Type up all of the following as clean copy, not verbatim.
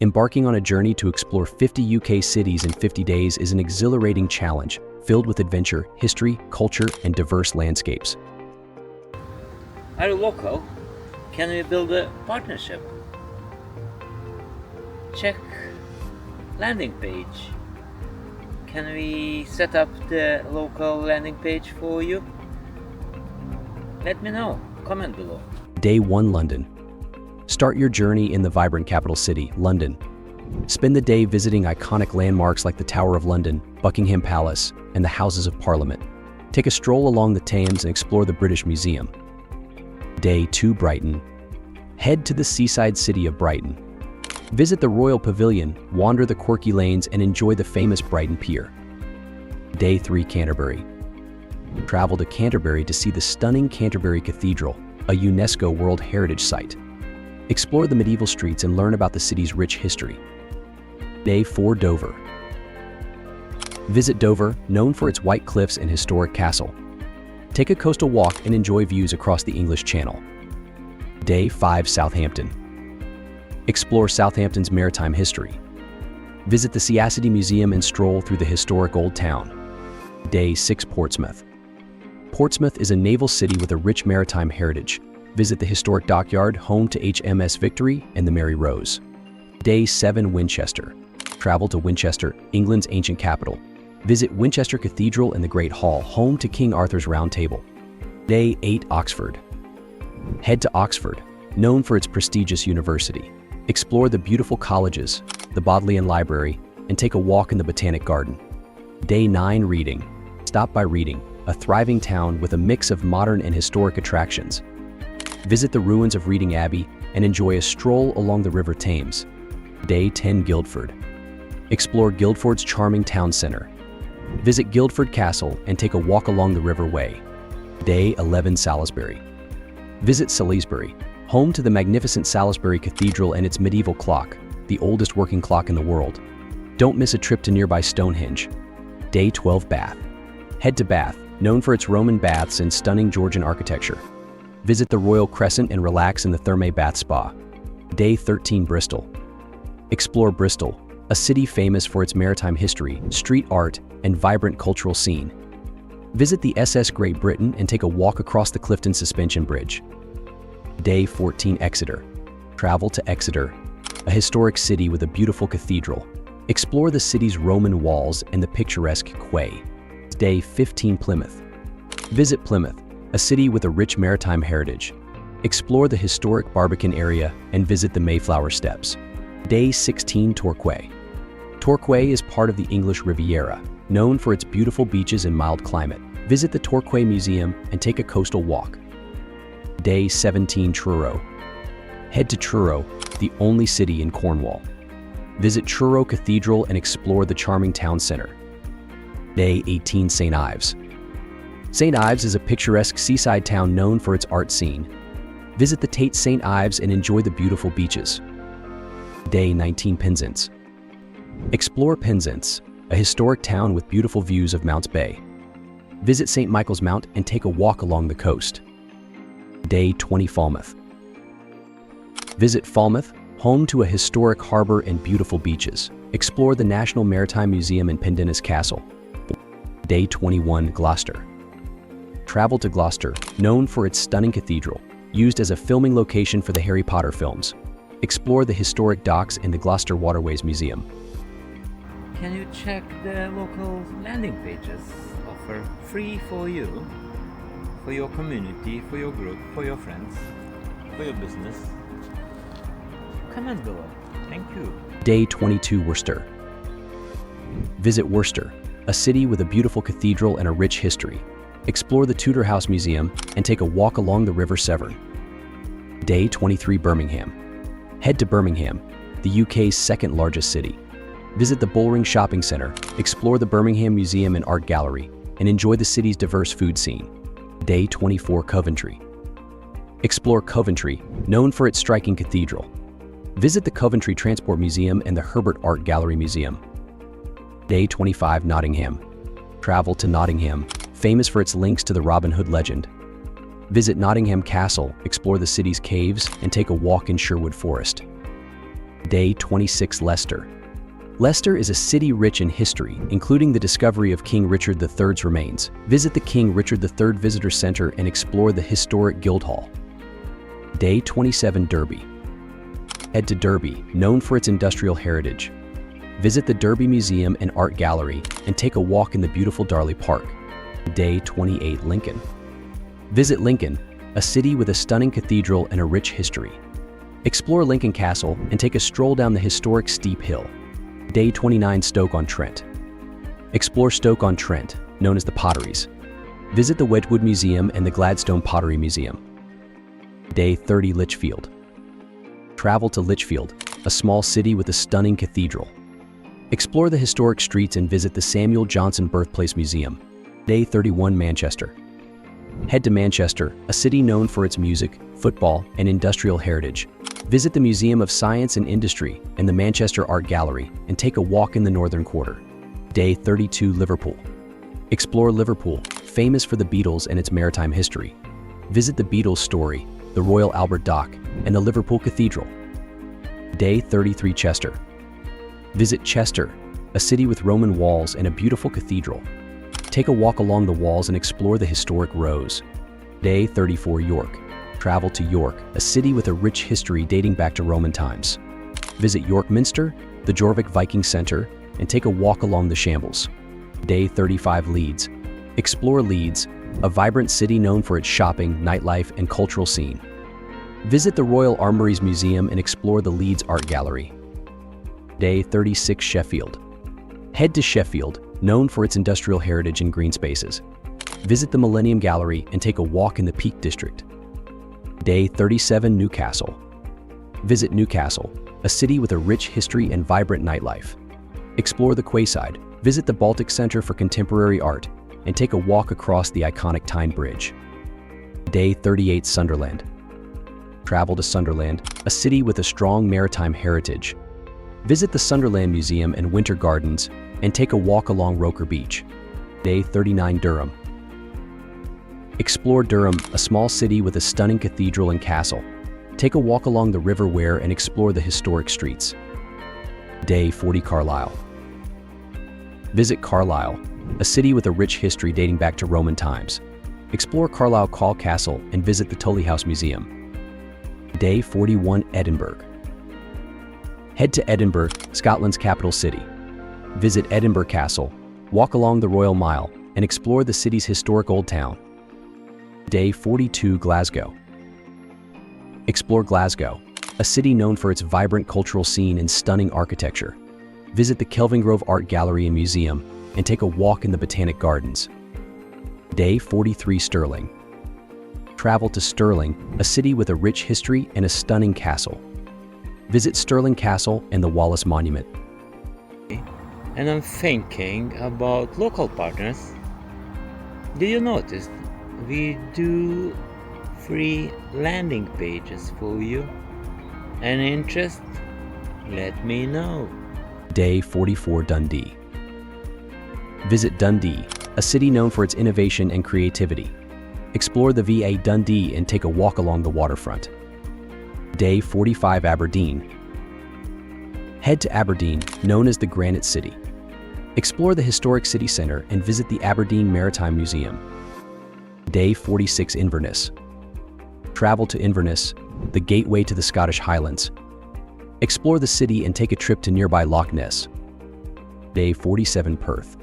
Embarking on a journey to explore 50 UK cities in 50 days is an exhilarating challenge filled with adventure, history, culture, and diverse landscapes. Are you local? Can we build a partnership? Check landing page. Can we set up the local landing page for you? Let me know. Comment below. Day 1, London. Start your journey in the vibrant capital city, London. Spend the day visiting iconic landmarks like the Tower of London, Buckingham Palace, and the Houses of Parliament. Take a stroll along the Thames and explore the British Museum. Day 2, Brighton. Head to the seaside city of Brighton. Visit the Royal Pavilion, wander the quirky lanes, and enjoy the famous Brighton Pier. Day 3, Canterbury. Travel to Canterbury to see the stunning Canterbury Cathedral, a UNESCO World Heritage Site. Explore the medieval streets and learn about the city's rich history. Day 4, Dover. Visit Dover, known for its white cliffs and historic castle. Take a coastal walk and enjoy views across the English Channel. Day 5, Southampton. Explore Southampton's maritime history. Visit the Sea Museum and stroll through the historic Old Town. Day 6, Portsmouth. Portsmouth is a naval city with a rich maritime heritage. Visit the historic dockyard, home to HMS Victory and the Mary Rose. Day 7, Winchester. Travel to Winchester, England's ancient capital. Visit Winchester Cathedral and the Great Hall, home to King Arthur's Round Table. Day 8, Oxford. Head to Oxford, known for its prestigious university. Explore the beautiful colleges, the Bodleian Library, and take a walk in the Botanic Garden. Day 9, Reading. Stop by Reading, a thriving town with a mix of modern and historic attractions. Visit the ruins of Reading Abbey and enjoy a stroll along the River Thames. Day 10, Guildford. Explore Guildford's charming town center. Visit Guildford Castle and take a walk along the River Wey. Day 11, Salisbury. Visit Salisbury, home to the magnificent Salisbury Cathedral and its medieval clock, the oldest working clock in the world. Don't miss a trip to nearby Stonehenge. Day 12, Bath. Head to Bath, known for its Roman baths and stunning Georgian architecture. Visit the Royal Crescent and relax in the Thermae Bath Spa. Day 13, Bristol. Explore Bristol, a city famous for its maritime history, street art, and vibrant cultural scene. Visit the SS Great Britain and take a walk across the Clifton Suspension Bridge. Day 14, Exeter. Travel to Exeter, a historic city with a beautiful cathedral. Explore the city's Roman walls and the picturesque quay. Day 15, Plymouth. Visit Plymouth, a city with a rich maritime heritage. Explore the historic Barbican area and visit the Mayflower Steps. Day 16, Torquay. Torquay is part of the English Riviera, known for its beautiful beaches and mild climate. Visit the Torquay Museum and take a coastal walk. Day 17, Truro. Head to Truro, the only city in Cornwall. Visit Truro Cathedral and explore the charming town center. Day 18, St. Ives. St. Ives is a picturesque seaside town known for its art scene. Visit the Tate St. Ives and enjoy the beautiful beaches. Day 19, Penzance. Explore Penzance, a historic town with beautiful views of Mounts Bay. Visit St. Michael's Mount and take a walk along the coast. Day 20, Falmouth. Visit Falmouth, home to a historic harbor and beautiful beaches. Explore the National Maritime Museum and Pendennis Castle. Day 21, Gloucester. Travel to Gloucester, known for its stunning cathedral, used as a filming location for the Harry Potter films. Explore the historic docks and the Gloucester Waterways Museum. Can you check the local landing pages? Offer free for you, for your community, for your group, for your friends, for your business. Comment below. Thank you. Day 22, Worcester. Visit Worcester, a city with a beautiful cathedral and a rich history. Explore the Tudor House Museum and take a walk along the River Severn. Day 23, Birmingham. Head to Birmingham, the UK's second largest city. Visit the Bullring Shopping Centre, explore the Birmingham Museum and Art Gallery, and enjoy the city's diverse food scene. Day 24, Coventry. Explore Coventry, known for its striking cathedral. Visit the Coventry Transport Museum and the Herbert Art Gallery Museum. Day 25, Nottingham. Travel to Nottingham, famous for its links to the Robin Hood legend. Visit Nottingham Castle, explore the city's caves, and take a walk in Sherwood Forest. Day 26, Leicester. Leicester is a city rich in history, including the discovery of King Richard III's remains. Visit the King Richard III Visitor Center and explore the historic Guildhall. Day 27, Derby. Head to Derby, known for its industrial heritage. Visit the Derby Museum and Art Gallery and take a walk in the beautiful Darley Park. Day 28, Lincoln. Visit Lincoln, a city with a stunning cathedral and a rich history. Explore Lincoln Castle and take a stroll down the historic steep hill. Day 29, Stoke-on-Trent. Explore Stoke-on-Trent, known as the Potteries. Visit the Wedgwood Museum and the Gladstone Pottery Museum. Day 30, Lichfield. Travel to Lichfield, a small city with a stunning cathedral. Explore the historic streets and visit the Samuel Johnson Birthplace Museum. Day 31, Manchester. Head to Manchester, a city known for its music, football, and industrial heritage. Visit the Museum of Science and Industry and the Manchester Art Gallery and take a walk in the Northern Quarter. Day 32, Liverpool. Explore Liverpool, famous for the Beatles and its maritime history. Visit the Beatles Story, the Royal Albert Dock, and the Liverpool Cathedral. Day 33, Chester. Visit Chester, a city with Roman walls and a beautiful cathedral. Take a walk along the walls and explore the historic rows. Day 34, York. Travel to York, a city with a rich history dating back to Roman times. Visit York Minster, the Jorvik Viking Center, and take a walk along the Shambles. Day 35, Leeds. Explore Leeds, a vibrant city known for its shopping, nightlife, and cultural scene. Visit the Royal Armouries Museum and explore the Leeds Art Gallery. Day 36, Sheffield. Head to Sheffield, known for its industrial heritage and green spaces. Visit the Millennium Gallery and take a walk in the Peak District. Day 37, Newcastle. Visit Newcastle, a city with a rich history and vibrant nightlife. Explore the Quayside, visit the Baltic Center for Contemporary Art, and take a walk across the iconic Tyne Bridge. Day 38, Sunderland. Travel to Sunderland, a city with a strong maritime heritage. Visit the Sunderland Museum and Winter Gardens, and take a walk along Roker Beach. Day 39, Durham. Explore Durham, a small city with a stunning cathedral and castle. Take a walk along the River Wear and explore the historic streets. Day 40, Carlisle. Visit Carlisle, a city with a rich history dating back to Roman times. Explore Carlisle Castle and visit the Tully House Museum. Day 41, Edinburgh. Head to Edinburgh, Scotland's capital city. Visit Edinburgh Castle, walk along the Royal Mile, and explore the city's historic Old Town. Day 42, Glasgow. Explore Glasgow, a city known for its vibrant cultural scene and stunning architecture. Visit the Kelvingrove Art Gallery and Museum, and take a walk in the Botanic Gardens. Day 43, Stirling. Travel to Stirling, a city with a rich history and a stunning castle. Visit Stirling Castle and the Wallace Monument. And I'm thinking about local partners. Did you notice we do free landing pages for you? Any interest? Let me know. Day 44, Dundee. Visit Dundee, a city known for its innovation and creativity. Explore the VA Dundee and take a walk along the waterfront. Day 45, Aberdeen. Head to Aberdeen, known as the Granite City. Explore the historic city center and visit the Aberdeen Maritime Museum. Day 46, Inverness. Travel to Inverness, the gateway to the Scottish Highlands. Explore the city and take a trip to nearby Loch Ness. Day 47, Perth.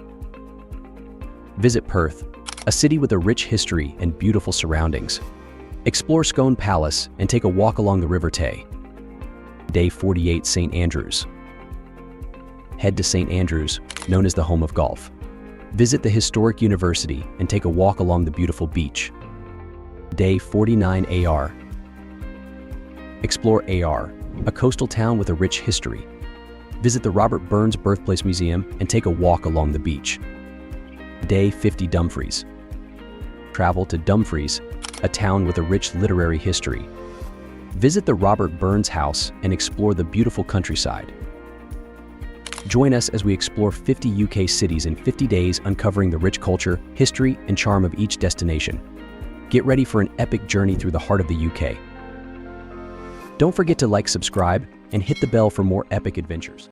Visit Perth, a city with a rich history and beautiful surroundings. Explore Scone Palace and take a walk along the River Tay. Day 48, St. Andrews. Head to St. Andrews, known as the home of golf. Visit the historic university and take a walk along the beautiful beach. Day 49, AR. Explore AR, a coastal town with a rich history. Visit the Robert Burns Birthplace Museum and take a walk along the beach. Day 50, Dumfries. Travel to Dumfries, a town with a rich literary history. Visit the Robert Burns House and explore the beautiful countryside. Join us as we explore 50 UK cities in 50 days, uncovering the rich culture, history, and charm of each destination. Get ready for an epic journey through the heart of the UK. Don't forget to like, subscribe, and hit the bell for more epic adventures.